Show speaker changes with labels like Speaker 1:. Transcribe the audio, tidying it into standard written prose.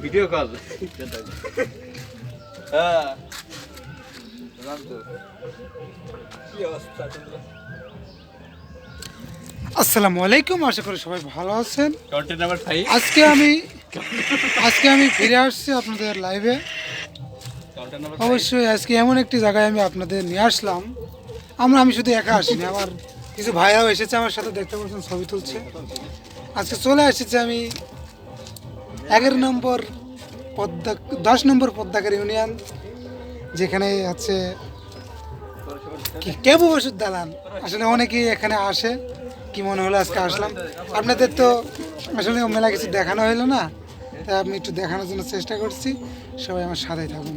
Speaker 1: Video call. হ্যাঁ
Speaker 2: আসসালামু আলাইকুম, আশা করি সবাই ভালো আছেন।
Speaker 1: Content number 5।
Speaker 2: আজকে আমি ফিরে আসছি আপনাদের লাইভে। অবশ্যই আজকে এমন একটি জায়গায় আমি আপনাদের নিয়ে আসলাম। আমি শুধু একা আসিনি, আমার কিছু ভাইরাও এসেছে আমার সাথে, দেখতে পাচ্ছেন ছবি তুলছে। আজকে চলে এসেছি আমি 11 নম্বর 10 নম্বর পদ্মাকার ইউনিয়ন, যেখানে আছে কেবু ওষুধ দালান। আসলে অনেকেই এখানে আসে, কি মনে হলো আজকে আসলাম। আপনাদের তো আসলে মেলা কিছু দেখানো হলো না, তাই আমি একটু দেখানোর জন্য চেষ্টা করছি। সবাই আমার সাথেই থাকুন।